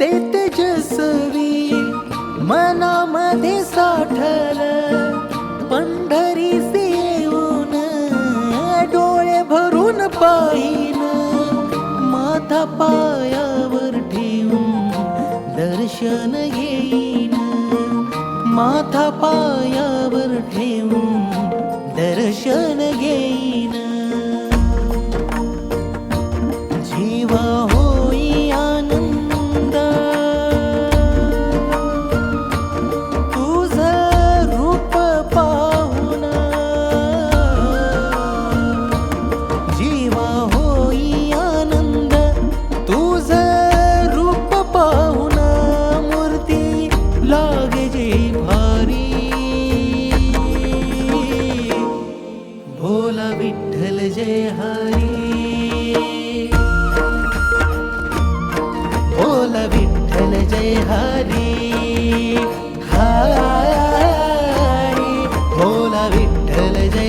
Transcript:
ते तेजस्वी मनामध्ये साठल, पंढरीस येऊन डोळे भरून पाहिन, माथा पायावर ठेवून दर्शन घेईन, माथा पायावर ठेवून दर्शन घेईन. जीवा होई आनंद तुझं रूप पाहुन, जीवा होई आनंद तुझं रूप पाहुन, मूर्ती लागे जे भारी, भोला विठ्ठल जय हरी, भोला विठ्ठल जय हरी, हरी भोला विठ्ठल जय